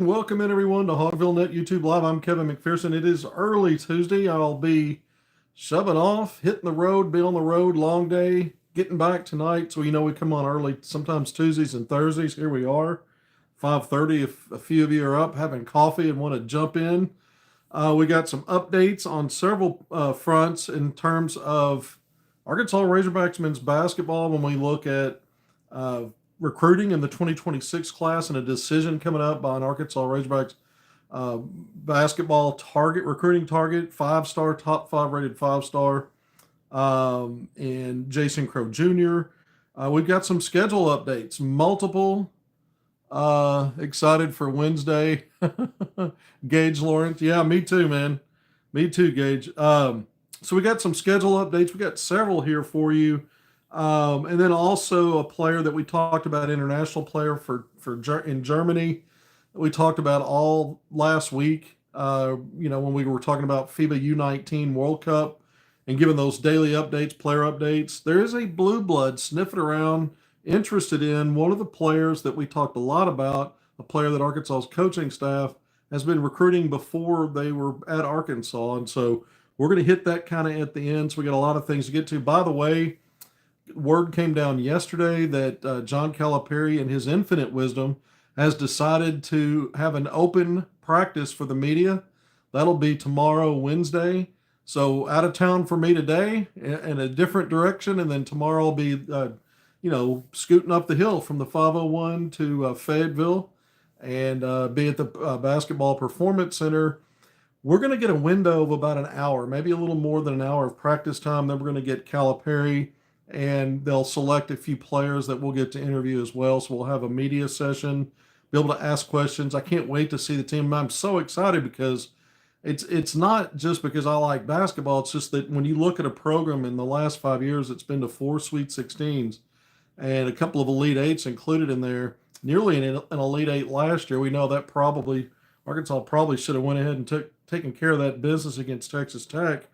Welcome in everyone to HogvilleNET YouTube Live. I'm Kevin McPherson. It is early Tuesday. I'll be shoving off, hitting the road, be on the road, long day, getting back tonight. So we come on early, sometimes Tuesdays and Thursdays. Here we are, 5:30. If a few of you are up having coffee and want to jump in, we got some updates on several fronts in terms of Arkansas Razorbacks men's basketball. When we look at uh, recruiting in the 2026 class and a decision coming up by an Arkansas Razorbacks basketball target, recruiting target, 5-star, top 5 rated 5-star, and Jason Crowe Jr. We've got some schedule updates, multiple. Excited for Wednesday. Gage Lawrence. Yeah, me too, man. Me too, Gage. So we got some schedule updates. We got several here for you. And then also a player that we talked about, international player in Germany, that we talked about all last week. When we were talking about FIBA U19 World Cup and giving those daily updates, player updates. There is a blue blood sniffing around, interested in one of the players that we talked a lot about, a player that Arkansas's coaching staff has been recruiting before they were at Arkansas. And so we're going to hit that kind of at the end. So we got a lot of things to get to. By the way, word came down yesterday that John Calipari, in his infinite wisdom, has decided to have an open practice for the media. That'll be tomorrow, Wednesday. So out of town for me today in a different direction, and then tomorrow I'll be, scooting up the hill from the 501 to Fayetteville, and be at the Basketball Performance Center. We're going to get a window of about an hour, maybe a little more than an hour of practice time. Then we're going to get Calipari, and they'll select a few players that we'll get to interview as well. So we'll have a media session, be able to ask questions. I can't wait to see the team. I'm so excited because it's not just because I like basketball. It's just that when you look at a program in the last 5 years, it's been to 4 Sweet 16s and a couple of Elite Eights included in there. Nearly an Elite Eight last year. We know that Arkansas probably should have went ahead and taken care of that business against Texas Tech.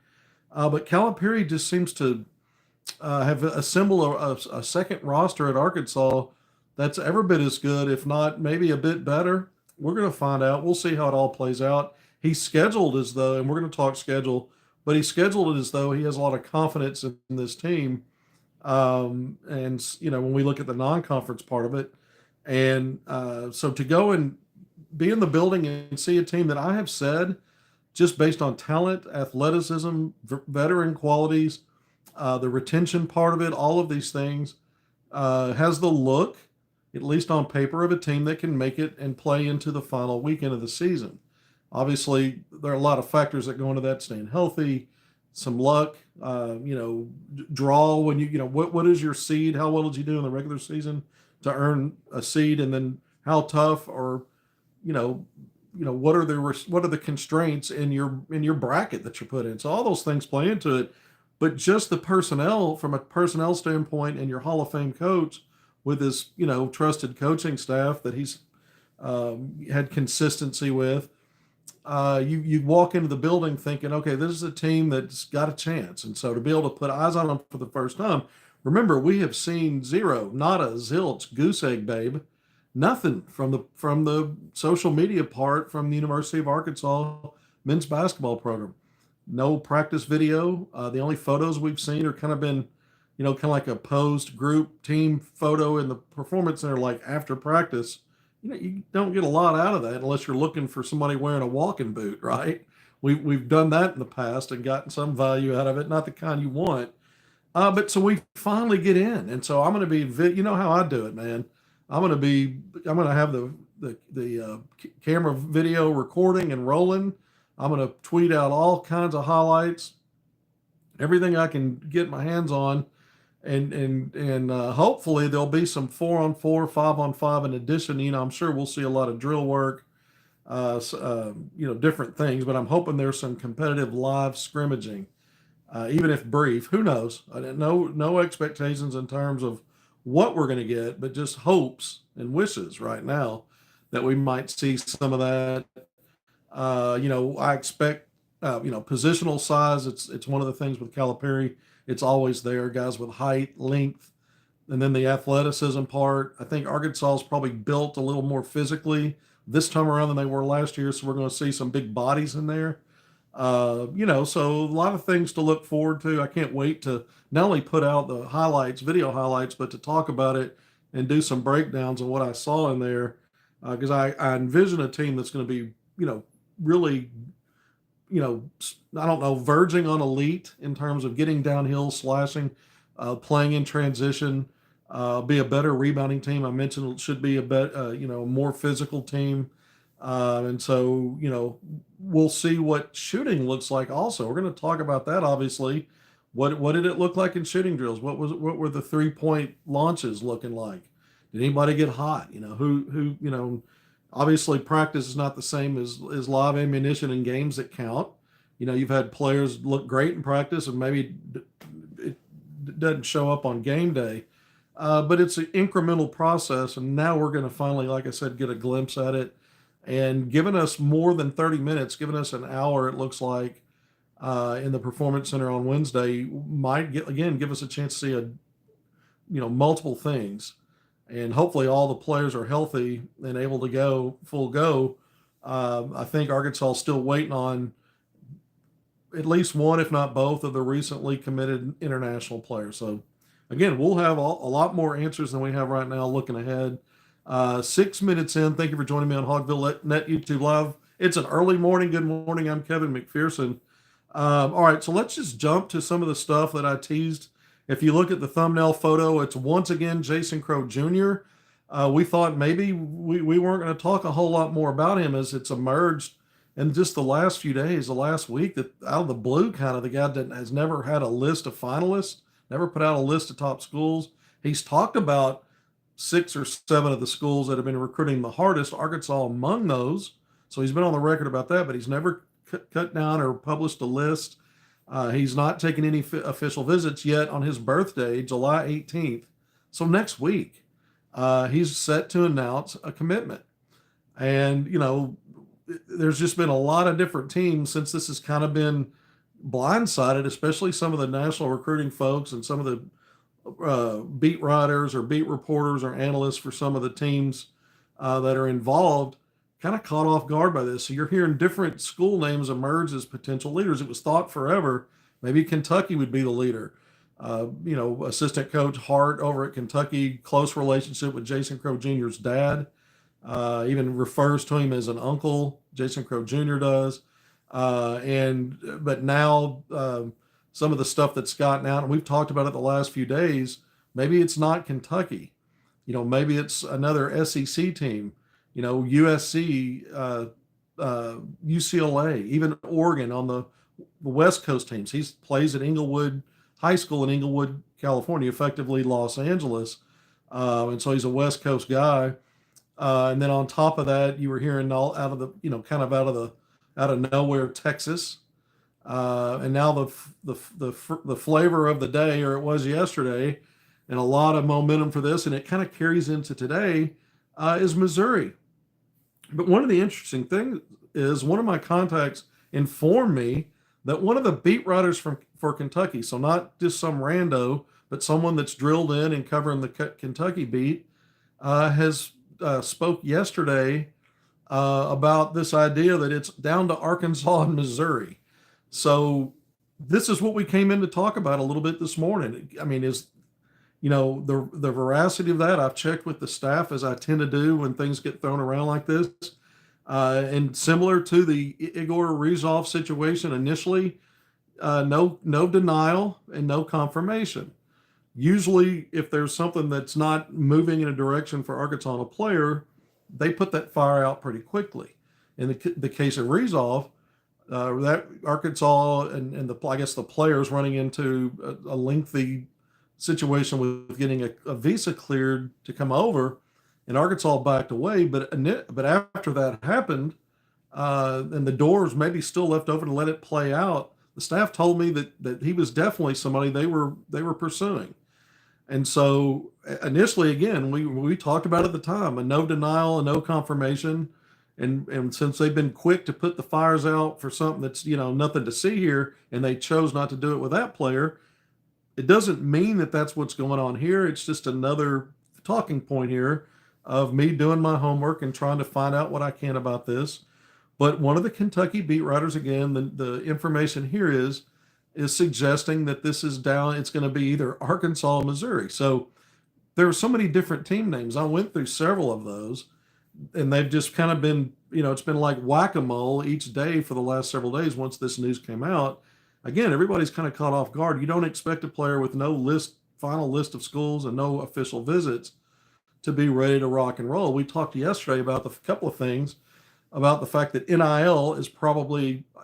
But Calipari just seems to have assembled a second roster at Arkansas that's every bit as good, if not maybe a bit better. We're going to find out. We'll see how it all plays out. He's scheduled as though, and we're going to talk schedule, but he's scheduled it as though he has a lot of confidence in this team. When we look at the non-conference part of it, and so to go and be in the building and see a team that I have said, just based on talent, athleticism, veteran qualities, the retention part of it, all of these things, has the look, at least on paper, of a team that can make it and play into the final weekend of the season. Obviously, there are a lot of factors that go into that: staying healthy, some luck, draw. When what is your seed? How well did you do in the regular season to earn a seed, and then how tough, or what are the constraints in your bracket that you're put in? So all those things play into it. But just the personnel, from a personnel standpoint, and your Hall of Fame coach with his trusted coaching staff that he's had consistency with, you walk into the building thinking, okay, this is a team that's got a chance. And so to be able to put eyes on them for the first time, remember, we have seen zero, nada, zilch, goose egg, babe, nothing from the social media part from the University of Arkansas men's basketball program. No practice video. The only photos we've seen are kind of like a posed group team photo in the performance center, like after practice. You don't get a lot out of that unless you're looking for somebody wearing a walking boot, right? We've done that in the past and gotten some value out of it, not the kind you want. But so we finally get in, and so I'm going to be, you know how I do it, man. I'm going to have the camera video recording and rolling. I'm going to tweet out all kinds of highlights, everything I can get my hands on, and hopefully there'll be some 4-on-4, 5-on-5 in addition. I'm sure we'll see a lot of drill work, different things, but I'm hoping there's some competitive live scrimmaging, even if brief. Who knows? No expectations in terms of what we're going to get, but just hopes and wishes right now that we might see some of that. I expect, positional size. It's one of the things with Calipari. It's always there, guys with height, length, and then the athleticism part. I think Arkansas is probably built a little more physically this time around than they were last year. So we're going to see some big bodies in there. So a lot of things to look forward to. I can't wait to not only put out the highlights, video highlights, but to talk about it and do some breakdowns of what I saw in there. Because I envision a team that's going to be, really, I don't know, verging on elite in terms of getting downhill, slashing, playing in transition, be a better rebounding team. I mentioned it should be a more physical team. And so, we'll see what shooting looks like also. We're going to talk about that, obviously. What did it look like in shooting drills? What were the 3-point launches looking like? Did anybody get hot? Obviously practice is not the same as live ammunition in games that count. You've had players look great in practice and maybe it doesn't show up on game day. But it's an incremental process, and now we're going to finally, like I said, get a glimpse at it. And giving us more than 30 minutes, giving us an hour, it looks like, in the Performance Center on Wednesday, might give us a chance to see multiple things. And hopefully all the players are healthy and able to go full go. I think Arkansas is still waiting on at least one, if not both, of the recently committed international players. So, again, we'll have a lot more answers than we have right now looking ahead. 6 minutes in. Thank you for joining me on HogvilleNET YouTube Live. It's an early morning. Good morning. I'm Kevin McPherson. All right, so let's just jump to some of the stuff that I teased. If you look at the thumbnail photo, it's once again Jason Crowe Jr. We thought maybe we weren't going to talk a whole lot more about him as it's emerged in just the last few days, the last week, that out of the blue, kind of the guy that has never had a list of finalists, never put out a list of top schools. He's talked about 6 or 7 of the schools that have been recruiting the hardest, Arkansas among those. So he's been on the record about that, but he's never cut down or published a list. He's not taken any official visits yet. On his birthday, July 18th, so next week, he's set to announce a commitment. And, there's just been a lot of different teams since this has kind of been blindsided, especially some of the national recruiting folks and some of the beat writers or beat reporters or analysts for some of the teams that are involved, kind of caught off guard by this. So you're hearing different school names emerge as potential leaders. It was thought forever maybe Kentucky would be the leader. Assistant coach Hart over at Kentucky, close relationship with Jason Crowe Jr.'s dad, even refers to him as an uncle. Jason Crowe Jr. does. But now some of the stuff that's gotten out, and we've talked about it the last few days, maybe it's not Kentucky. Maybe it's another SEC team. USC, UCLA, even Oregon on the West Coast teams. He plays at Inglewood High School in Inglewood, California, effectively Los Angeles. And so he's a West Coast guy. And then on top of that, you were hearing all out of the, kind of out of nowhere, Texas. And now the flavor of the day, or it was yesterday, and a lot of momentum for this, and it kind of carries into today, is Missouri. But one of the interesting things is one of my contacts informed me that one of the beat writers for Kentucky, so not just some rando, but someone that's drilled in and covering the Kentucky beat, has spoke yesterday about this idea that it's down to Arkansas and Missouri. So this is what we came in to talk about a little bit this morning. I mean, is the veracity of that. I've checked with the staff, as I tend to do when things get thrown around like this. And similar to the Igor Rizov situation initially, no denial and no confirmation. Usually, if there's something that's not moving in a direction for Arkansas and a player, they put that fire out pretty quickly. In the case of Rizov, that Arkansas and the players running into a lengthy situation with getting a visa cleared to come over, and Arkansas backed away. But after that happened, and the doors maybe still left open to let it play out, the staff told me that he was definitely somebody they were pursuing. And so initially, again, we talked about at the time, a no denial and no confirmation. And since they've been quick to put the fires out for something that's, nothing to see here, and they chose not to do it with that player, it doesn't mean that that's what's going on here. It's just another talking point here. of me doing my homework and trying to find out what I can about this. But one of the Kentucky beat writers, again, the information here is suggesting that this is down. It's going to be either Arkansas or Missouri. So there are so many different team names. I went through several of those, and they've just kind of been, it's been like whack-a-mole each day for the last several days once this news came out. Again, everybody's kind of caught off guard. You don't expect a player with no final list of schools and no official visits to be ready to rock and roll. We talked yesterday about a couple of things about the fact that NIL is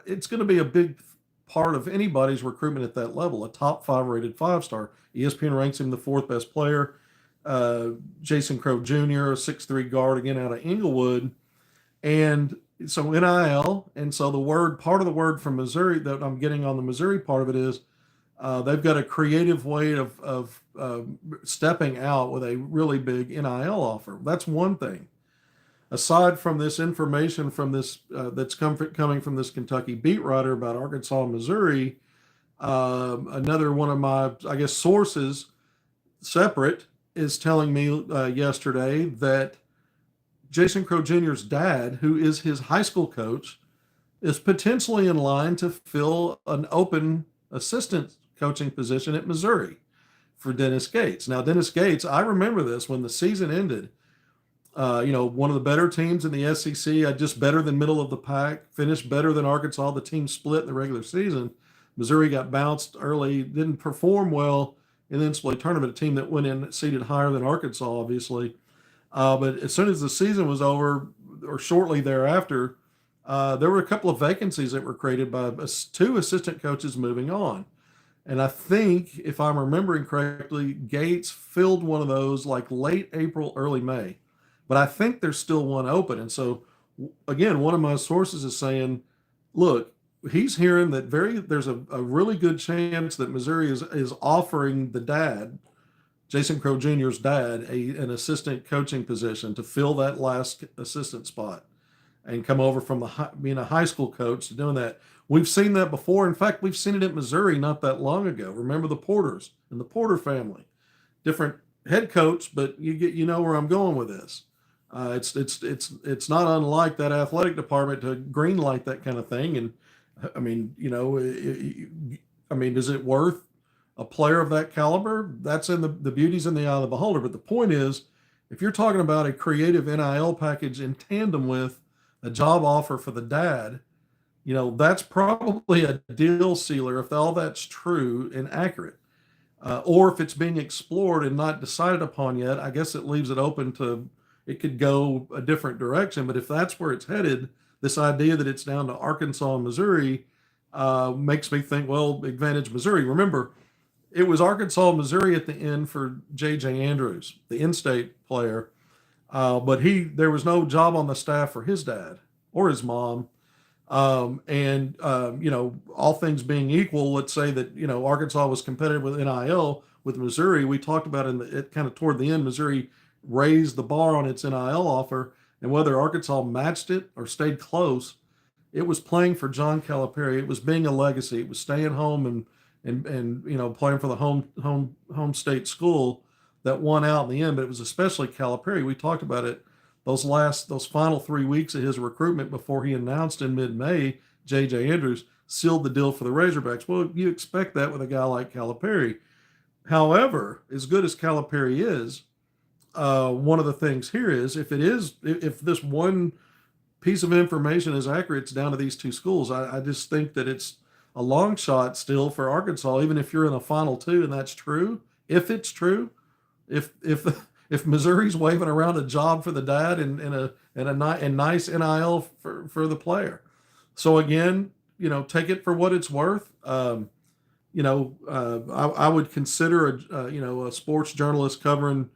it's going to be a big part of anybody's recruitment at that level. A top 5 rated 5-star. ESPN ranks him the 4th best player. Jason Crowe Jr., a 6'3" guard, again out of Inglewood. And so NIL, and so part of the word from Missouri that I'm getting on the Missouri part of it is they've got a creative way of stepping out with a really big NIL offer. That's one thing. Aside from this information from this that's coming from this Kentucky beat writer about Arkansas and Missouri, another one of my, I guess, sources, separate, is telling me yesterday that Jason Crowe Jr.'s dad, who is his high school coach, is potentially in line to fill an open assistant coaching position at Missouri for Dennis Gates. Now, Dennis Gates, I remember this when the season ended. One of the better teams in the SEC, just better than middle of the pack, finished better than Arkansas. The team split in the regular season. Missouri got bounced early, didn't perform well in the NCAA tournament, a team that went in seated higher than Arkansas, obviously. But as soon as the season was over, or shortly thereafter, there were a couple of vacancies that were created by 2 assistant coaches moving on. And I think, if I'm remembering correctly, Gates filled one of those like late April, early May. But I think there's still one open. And so, again, one of my sources is saying, look, he's hearing that there's a really good chance that Missouri is offering the dad, Jason Crowe Jr.'s dad, an assistant coaching position to fill that last assistant spot and come over from being a high school coach to doing that. We've seen that before. In fact, we've seen it at Missouri not that long ago. Remember the Porters and the Porter family, different head coach, but you know where I'm going with this. It's not unlike that athletic department to greenlight that kind of thing. And I mean, is it worth a player of that caliber? That's in the beauty's in the eye of the beholder. But the point is, if you're talking about a creative NIL package in tandem with a job offer for the dad, that's probably a deal sealer if all that's true and accurate. Or if it's being explored and not decided upon yet, I guess it leaves it open to, it could go a different direction. But if that's where it's headed, this idea that it's down to Arkansas and Missouri makes me think, well, advantage Missouri. Remember, it was Arkansas and Missouri at the end for J.J. Andrews, the in-state player. But there was no job on the staff for his dad or his mom. All things being equal, let's say that, Arkansas was competitive with NIL with Missouri. We talked about it kind of toward the end, Missouri raised the bar on its NIL offer, and whether Arkansas matched it or stayed close, it was playing for John Calipari. It was being a legacy. It was staying home and playing for the home state school that won out in the end. But it was especially Calipari. We talked about it. Those final 3 weeks of his recruitment before he announced in mid-May, J.J. Andrews sealed the deal for the Razorbacks. Well, you expect that with a guy like Calipari. However, as good as Calipari is, one of the things here is if this one piece of information is accurate, it's down to these 2 schools. I just think that it's a long shot still for Arkansas, even if you're in a Final 2 and that's true. If it's true, if Missouri's waving around a job for the dad and nice NIL for the player. So again, take it for what it's worth. I would consider a sports journalist covering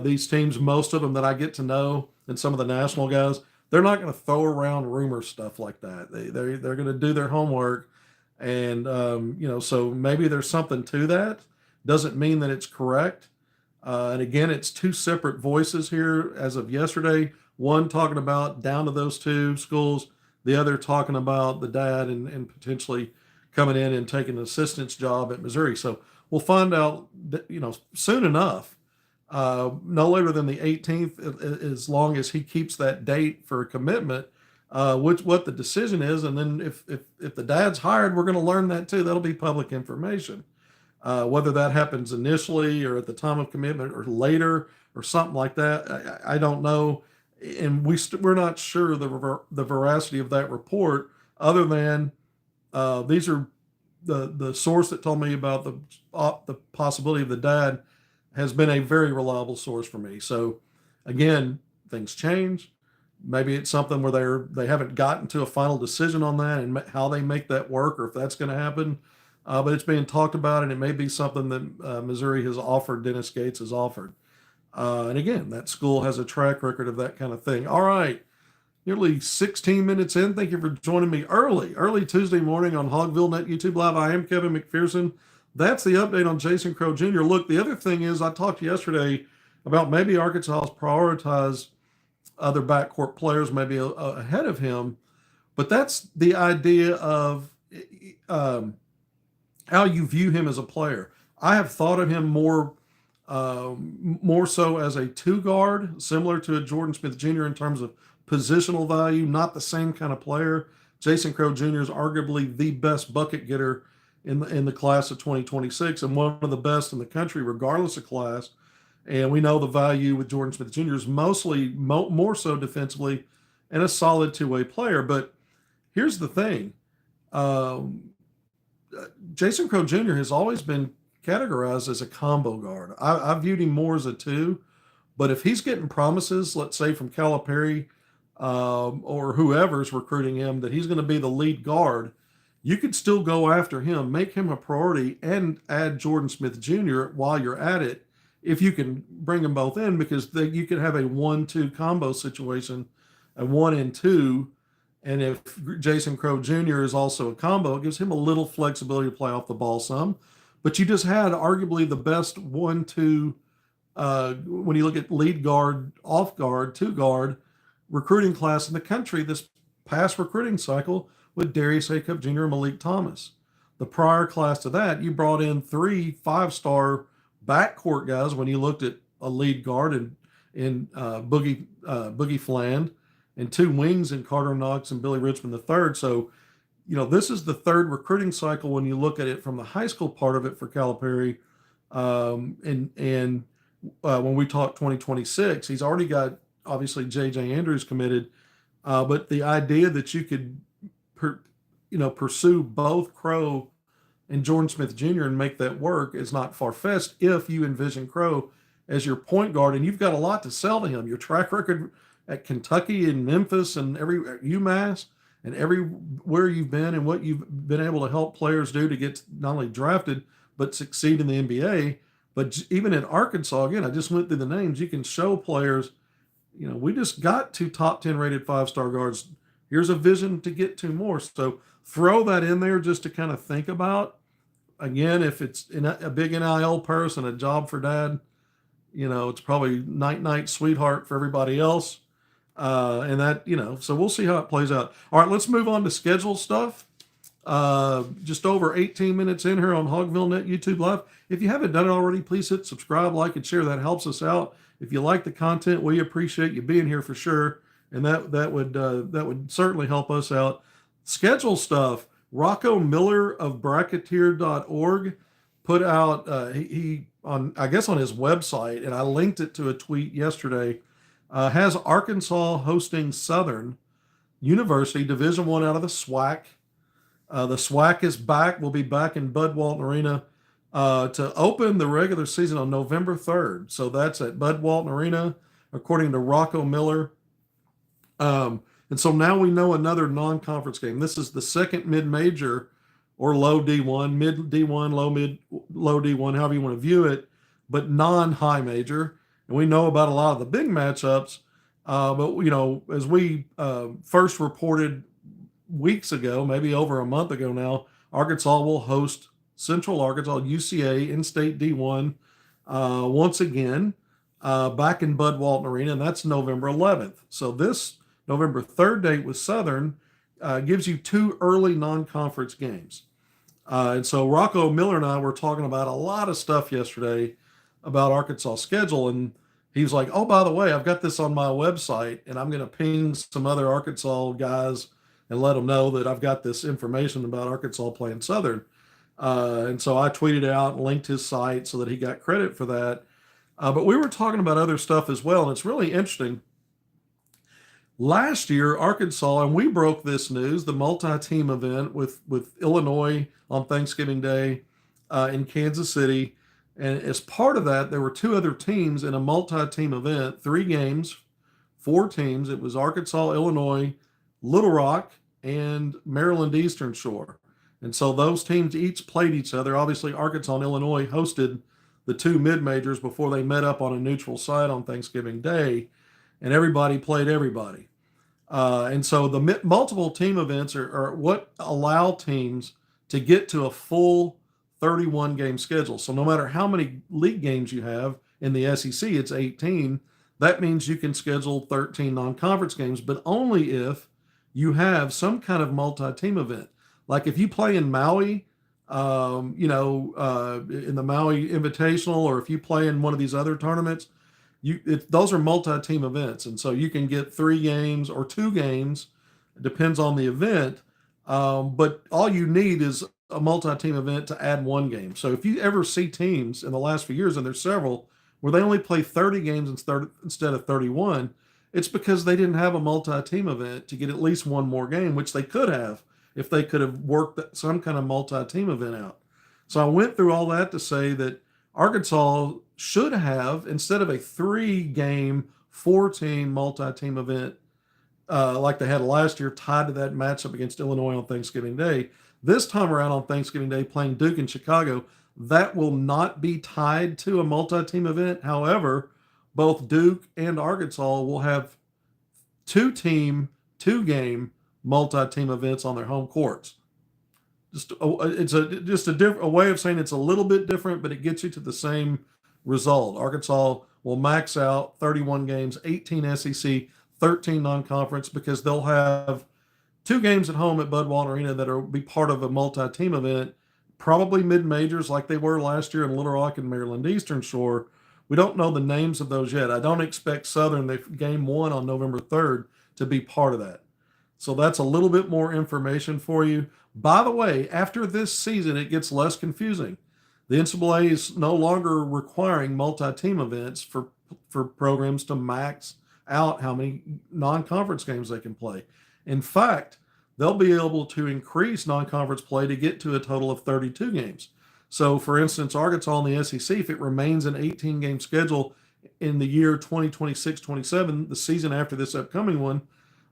these teams, most of them that I get to know, and some of the national guys. They're not going to throw around rumor stuff like that. They're going to do their homework, and so maybe there's something to that. Doesn't mean that it's correct. And again, it's 2 separate voices here as of yesterday. One talking about down to those 2 schools, the other talking about the dad and potentially coming in and taking an assistant's job at Missouri. So we'll find out, soon enough. no later than the 18th, as long as he keeps that date for a commitment, what the decision is. And then if the dad's hired, we're going to learn that too. That'll be public information. Whether that happens initially or at the time of commitment or later or something like that, I don't know. And we're not sure the veracity of that report, other than these are the source that told me about the possibility of the dad has been a very reliable source for me. So again, things change. Maybe it's something where they haven't gotten to a final decision on that and how they make that work, or if that's going to happen. But it's being talked about, and it may be something that Missouri has offered. Dennis Gates has offered. And again, that school has a track record of that kind of thing. All right, nearly 16 minutes in. Thank you for joining me early Tuesday morning on HogvilleNET YouTube Live. I am Kevin McPherson. That's the update on Jason Crowe Jr. Look, the other thing is I talked yesterday about maybe Arkansas's prioritize other backcourt players maybe ahead of him, but that's the idea of how you view him as a player. I have thought of him more so as a two guard, similar to a Jordan Smith Jr. in terms of positional value, not the same kind of player. Jason Crowe Jr. is arguably the best bucket getter in the class of 2026 and one of the best in the country, regardless of class. And we know the value with Jordan Smith Jr. is mostly more so defensively and a solid two-way player. But here's the thing. Jason Crowe Jr. has always been categorized as a combo guard. I viewed him more as a two, but if he's getting promises, let's say from Calipari or whoever's recruiting him, that he's going to be the lead guard, you could still go after him, make him a priority, and add Jordan Smith Jr. while you're at it, if you can bring them both in, because you could have a 1-2 combo situation, a 1 and 2. And if Jason Crowe Jr. is also a combo, it gives him a little flexibility to play off the ball some. But you just had arguably the best 1-2, when you look at lead guard, off guard, two guard recruiting class in the country this past recruiting cycle with Darius Acup Jr. and Malik Thomas. The prior class to that, you brought in 3 5-star backcourt guys when you looked at a lead guard in Boogie Fland, and 2 wings in Carter Knox and Billy Richmond III. So, this is the third recruiting cycle when you look at it from the high school part of it for Calipari. And when we talk 2026, he's already got, obviously, J.J. Andrews committed. But the idea that you could, pursue both Crowe and Jordan Smith Jr. and make that work is not far-fetched if you envision Crowe as your point guard. And you've got a lot to sell to him. Your track record at Kentucky and Memphis and UMass and everywhere you've been and what you've been able to help players do to get not only drafted but succeed in the NBA. But even at Arkansas, again, I just went through the names. You can show players, we just got 2 top 10 rated 5-star guards. Here's a vision to get 2 more. So throw that in there just to kind of think about. Again, if it's in a big NIL purse and a job for dad, it's probably night sweetheart for everybody else. And that, so we'll see how it plays out. All right, let's move on to schedule stuff. Just over 18 minutes in here on HogvilleNET YouTube Live. If you haven't done it already, please hit subscribe, like, and share. That helps us out. If you like the content, we appreciate you being here for sure. And that would certainly help us out. Schedule stuff. Rocco Miller of Bracketeer.org put out, he on his website, and I linked it to a tweet yesterday, has Arkansas hosting Southern University, Division I out of the SWAC. The SWAC is back. We'll be back in Bud Walton Arena to open the regular season on November 3rd. So that's at Bud Walton Arena, according to Rocco Miller. And so now we know another non-conference game. This is the second mid-major or low D1, mid D1, low D1, however you want to view it, but non-high major. And we know about a lot of the big matchups. But, as we first reported weeks ago, maybe over a month ago now, Arkansas will host Central Arkansas, UCA, in-state D1, once again, back in Bud Walton Arena, and that's November 11th. So this November 3rd date with Southern gives you 2 early non-conference games. And so Rocco Miller and I were talking about a lot of stuff yesterday. about Arkansas' schedule, and he was like, "Oh, by the way, I've got this on my website, and I'm going to ping some other Arkansas guys and let them know that I've got this information about Arkansas playing Southern." And so I tweeted out and linked his site so that he got credit for that. But we were talking about other stuff as well, and it's really interesting. Last year, Arkansas, and we broke this news, the multi-team event with Illinois on Thanksgiving Day in Kansas City. And as part of that, there were two other teams in a multi-team event, 3 games, 4 teams. It was Arkansas, Illinois, Little Rock, and Maryland Eastern Shore. And so those teams each played each other. Obviously, Arkansas and Illinois hosted the 2 mid-majors before they met up on a neutral site on Thanksgiving Day, and everybody played everybody. And so the multiple team events are what allow teams to get to a full 31 game schedule. So no matter how many league games you have in the SEC, it's 18. That means you can schedule 13 non-conference games, but only if you have some kind of multi-team event. Like if you play in Maui, in the Maui Invitational, or if you play in one of these other tournaments, those are multi-team events, and so you can get 3 games or 2 games. It depends on the event, but all you need is a multi-team event to add 1 game. So if you ever see teams in the last few years, and there's several, where they only play 30 games instead of 31, it's because they didn't have a multi-team event to get at least 1 more game, which they could have if they could have worked some kind of multi-team event out. So I went through all that to say that Arkansas should have, instead of a 3-game, 4-team multi-team event like they had last year, tied to that matchup against Illinois on Thanksgiving Day, this time around on Thanksgiving Day, playing Duke in Chicago, that will not be tied to a multi-team event. However, both Duke and Arkansas will have 2-game multi-team events on their home courts. It's a way of saying it's a little bit different, but it gets you to the same result. Arkansas will max out 31 games, 18 SEC, 13 non-conference, because they'll have 2 games at home at Bud Walton Arena that will be part of a multi-team event, probably mid-majors like they were last year in Little Rock and Maryland Eastern Shore. We don't know the names of those yet. I don't expect Southern, the game 1 on November 3rd, to be part of that. So that's a little bit more information for you. By the way, after this season, it gets less confusing. The NCAA is no longer requiring multi-team events for programs to max out how many non-conference games they can play. In fact, they'll be able to increase non-conference play to get to a total of 32 games. So, for instance, Arkansas in the SEC, if it remains an 18-game schedule in the year 2026-27, the season after this upcoming one,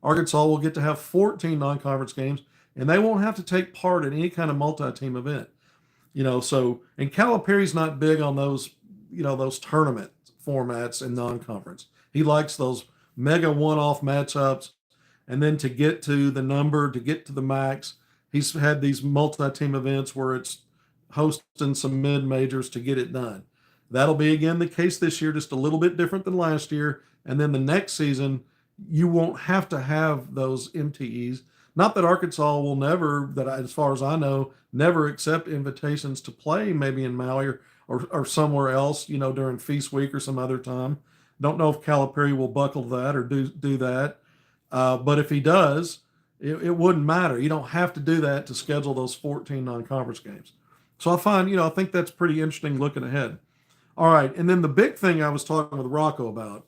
Arkansas will get to have 14 non-conference games, and they won't have to take part in any kind of multi-team event. And Calipari's not big on those tournament formats and non-conference. He likes those mega one-off matchups, and then to get to the number, to get to the max, he's had these multi-team events where it's hosting some mid-majors to get it done. That'll be again the case this year, just a little bit different than last year. And then the next season, you won't have to have those MTEs. Not that Arkansas will never, as far as I know, never accept invitations to play maybe in Maui or somewhere else, during Feast Week or some other time. Don't know if Calipari will buckle that or do that. But if he does, it wouldn't matter. You don't have to do that to schedule those 14 non-conference games. So I think that's pretty interesting looking ahead. All right, and then the big thing I was talking with Rocco about,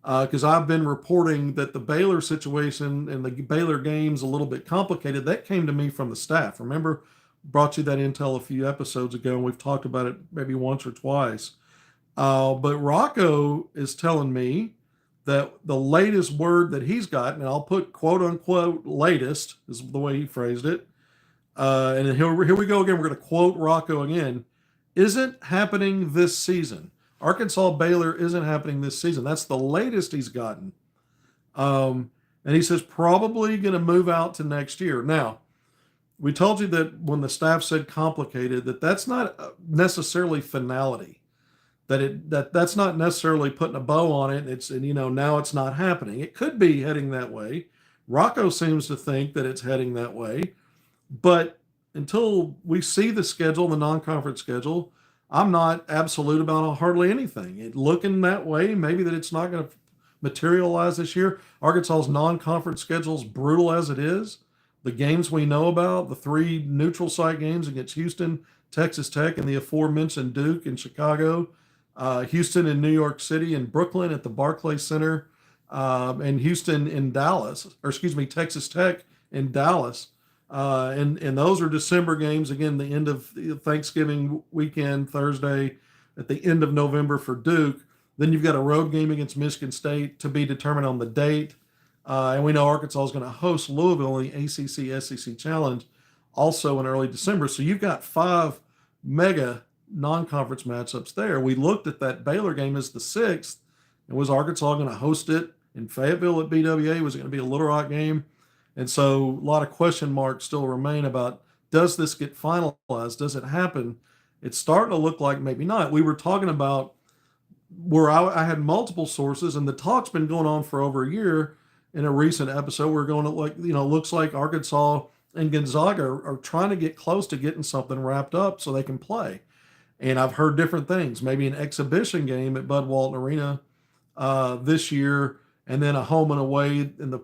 because I've been reporting that the Baylor situation and the Baylor game's a little bit complicated. That came to me from the staff. Remember, brought you that intel a few episodes ago, and we've talked about it maybe once or twice. But Rocco is telling me that the latest word that he's gotten, and I'll put quote unquote latest, is the way he phrased it. And here we go again. We're going to quote Rocco again. Isn't happening this season. Arkansas Baylor isn't happening this season. That's the latest he's gotten. And he says probably going to move out to next year. Now, we told you that when the staff said complicated, that's not necessarily finality. That's not necessarily putting a bow on it. Now it's not happening. It could be heading that way. Rocco seems to think that it's heading that way. But until we see the schedule, the non-conference schedule, I'm not absolute about hardly anything. Looking that way, maybe that it's not going to materialize this year. Arkansas's non-conference schedule is brutal as it is. The games we know about, the three neutral site games against Houston, Texas Tech, and the aforementioned Duke in Chicago, Houston in New York City, and Brooklyn at the Barclays Center, and Houston in Dallas, or excuse me, Texas Tech in Dallas. And those are December games. Again, the end of Thanksgiving weekend, Thursday, at the end of November for Duke. Then you've got a road game against Michigan State to be determined on the date. And we know Arkansas is going to host Louisville in the ACC SEC Challenge also in early December. So you've got 5 mega non-conference matchups there. We looked at that Baylor game as the 6th. And was Arkansas going to host it in Fayetteville at BWA? Was it going to be a Little Rock game? And so a lot of question marks still remain about, does this get finalized? Does it happen? It's starting to look like maybe not. We were talking about where I had multiple sources, and the talk's been going on for over a year. In a recent episode, we're going to looks like Arkansas and Gonzaga are trying to get close to getting something wrapped up so they can play. And I've heard different things, maybe an exhibition game at Bud Walton Arena this year, and then a home and away in the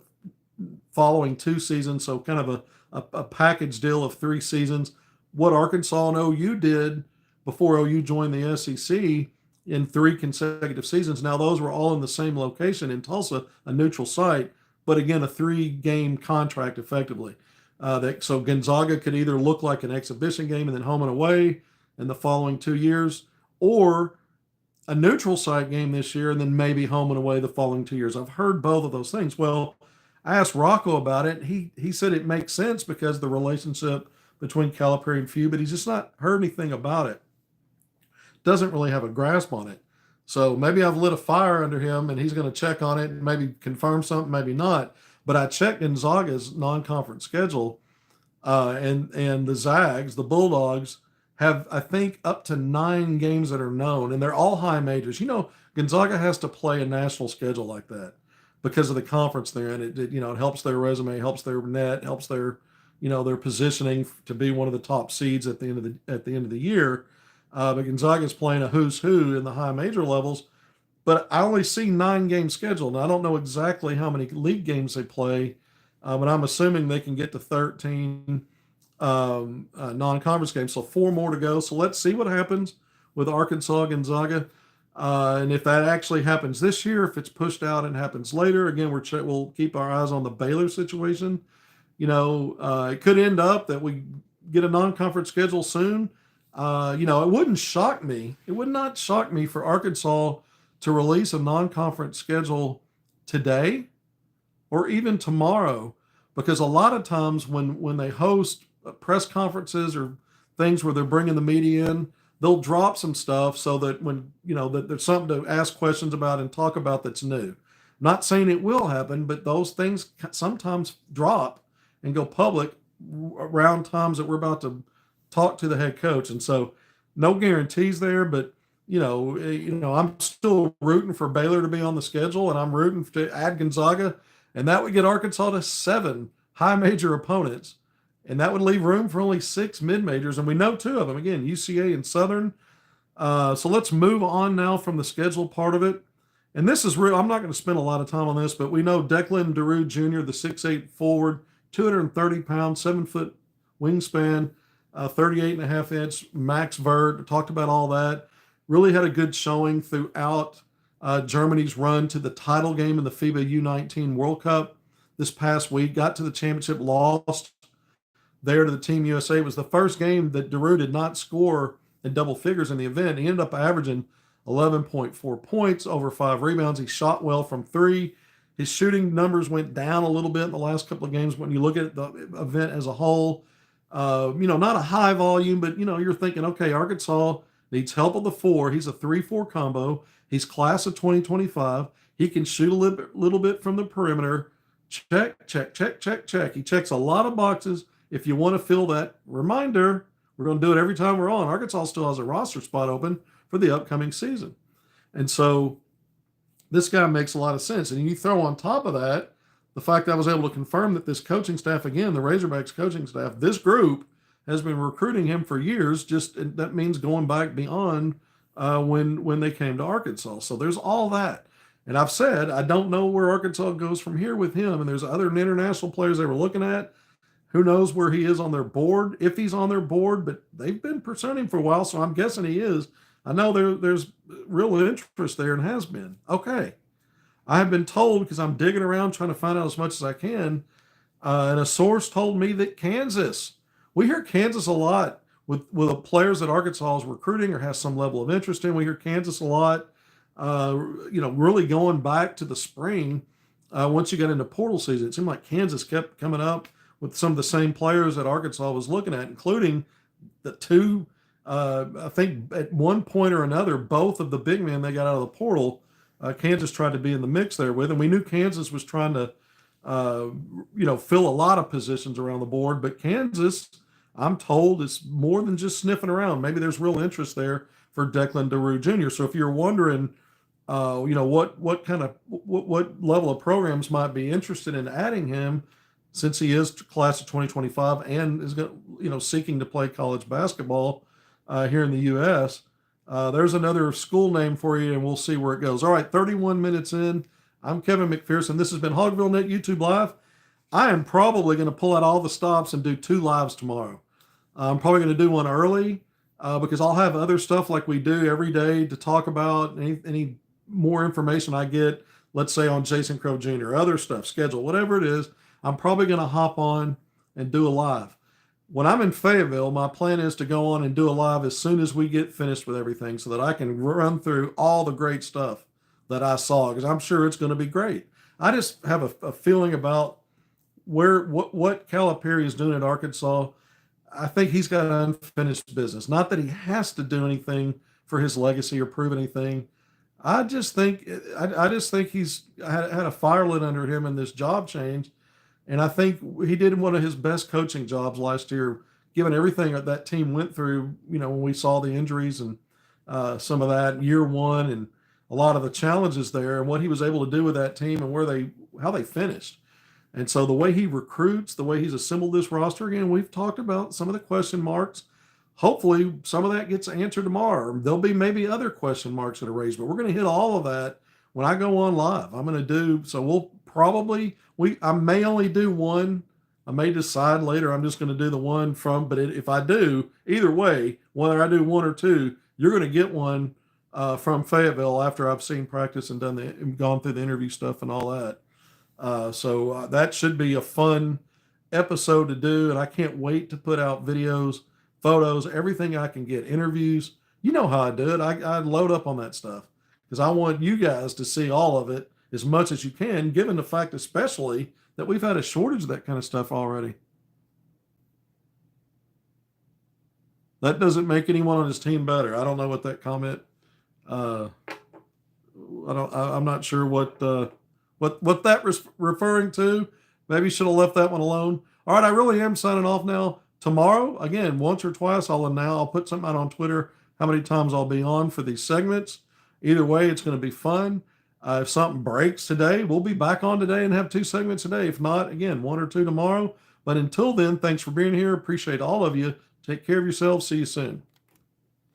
following 2 seasons. So kind of a package deal of 3 seasons. What Arkansas and OU did before OU joined the SEC in 3 consecutive seasons. Now those were all in the same location in Tulsa, a neutral site, but again, a 3-game contract effectively. So Gonzaga could either look like an exhibition game and then home and away in the following 2 years, or a neutral site game this year and then maybe home and away the following 2 years. I've heard both of those things. Well, I asked Rocco about it. He said it makes sense because the relationship between Calipari and Few, but he's just not heard anything about it. Doesn't really have a grasp on it. So maybe I've lit a fire under him and he's going to check on it and maybe confirm something, maybe not. But I checked Gonzaga's non-conference schedule, and the Zags, the Bulldogs, have, I think, up to 9 games that are known, and they're all high majors. Gonzaga has to play a national schedule like that because of the conference they're in. It helps their resume, helps their net, helps their their positioning to be one of the top seeds at the end of the year. But Gonzaga is playing a who's who in the high major levels. But I only see 9-game schedule. Now I don't know exactly how many league games they play, but I'm assuming they can get to 13 non-conference games. So 4 more to go. So let's see what happens with Arkansas Gonzaga. And if that actually happens this year, if it's pushed out and happens later, again, we'll keep our eyes on the Baylor situation. It could end up that we get a non-conference schedule soon. It wouldn't shock me. It would not shock me for Arkansas to release a non-conference schedule today or even tomorrow, because a lot of times when they host press conferences or things where they're bringing the media in, they'll drop some stuff so that when, that there's something to ask questions about and talk about that's new. Not saying it will happen, but those things sometimes drop and go public around times that we're about to talk to the head coach. And so no guarantees there, but I'm still rooting for Baylor to be on the schedule, and I'm rooting to add Gonzaga, and that would get Arkansas to 7 high major opponents. And that would leave room for only 6 mid-majors, and we know 2 of them, again, UCA and Southern. So let's move on now from the schedule part of it. And this is real. I'm not going to spend a lot of time on this, but we know Declan DeRue Jr., the 6'8 forward, 230 pounds, 7-foot wingspan, 38.5-inch max vert. Talked about all that. Really had a good showing throughout Germany's run to the title game in the FIBA U19 World Cup this past week. Got to the championship, lost there to the Team USA. It was the first game that DeRue did not score in double figures in the event. He ended up averaging 11.4 points, over 5 rebounds. He shot well from 3. His shooting numbers went down a little bit in the last couple of games when you look at the event as a whole. Not a high volume, but, you're thinking, okay, Arkansas needs help on the 4. He's a 3-4 combo. He's class of 2025. He can shoot a little bit from the perimeter. Check, check, check, check, check. He checks a lot of boxes. If you want to fill that, reminder, we're going to do it every time we're on. Arkansas still has a roster spot open for the upcoming season. And so this guy makes a lot of sense. And you throw on top of that the fact that I was able to confirm that this coaching staff, again, the Razorbacks coaching staff, this group has been recruiting him for years. Just that means going back beyond when they came to Arkansas. So there's all that. And I've said I don't know where Arkansas goes from here with him. And there's other international players they were looking at. Who knows where he is on their board, if he's on their board, but they've been pursuing him for a while, so I'm guessing he is. I know there's real interest there and has been. Okay. I have been told, because I'm digging around trying to find out as much as I can, and a source told me that Kansas, we hear Kansas a lot with the players that Arkansas is recruiting or has some level of interest in. We hear Kansas a lot, really going back to the spring once you got into portal season. It seemed like Kansas kept coming up with some of the same players that Arkansas was looking at, including the two, I think at one point or another, both of the big men they got out of the portal, Kansas tried to be in the mix there with. And we knew Kansas was trying to, fill a lot of positions around the board. But Kansas, I'm told, is more than just sniffing around. Maybe there's real interest there for Declan DeRue Jr. So if you're wondering, what level of programs might be interested in adding him, since he is class of 2025 and is seeking to play college basketball here in the U.S., there's another school name for you, and we'll see where it goes. All right, 31 minutes in. I'm Kevin McPherson. This has been HogvilleNET YouTube Live. I am probably going to pull out all the stops and do 2 lives tomorrow. I'm probably going to do one early because I'll have other stuff like we do every day to talk about. Any more information I get, let's say on Jason Crowe Jr., other stuff, schedule, whatever it is, I'm probably going to hop on and do a live. When I'm in Fayetteville, my plan is to go on and do a live as soon as we get finished with everything so that I can run through all the great stuff that I saw, because I'm sure it's going to be great. I just have a feeling about what Calipari is doing at Arkansas. I think he's got unfinished business. Not that he has to do anything for his legacy or prove anything. I just think he's had a fire lit under him in this job change. And I think he did one of his best coaching jobs last year, given everything that team went through, when we saw the injuries and some of that year one and a lot of the challenges there and what he was able to do with that team and how they finished. And so the way he recruits, the way he's assembled this roster, again, we've talked about some of the question marks. Hopefully some of that gets answered tomorrow. There'll be maybe other question marks that are raised, but we're going to hit all of that when I go on live. I'm going to do, so we'll probably, I may only do one. I may decide later I'm just going to do the one but if I do, either way, whether I do 1 or 2, you're going to get one from Fayetteville after I've seen practice and gone through the interview stuff and all that. So that should be a fun episode to do. And I can't wait to put out videos, photos, everything I can get, interviews. You know how I do it. I load up on that stuff because I want you guys to see all of it as much as you can, given the fact especially that we've had a shortage of that kind of stuff already. That doesn't make anyone on his team better. I don't know what that comment, I'm not sure what that was referring to. Maybe should have left that one alone. All right, I really am signing off now. Tomorrow, again, once or twice, I'll put something out on Twitter how many times I'll be on for these segments. Either way, it's going to be fun. If something breaks today, we'll be back on today and have 2 segments a day. If not, again, 1 or 2 tomorrow. But until then, thanks for being here. Appreciate all of you. Take care of yourselves. See you soon.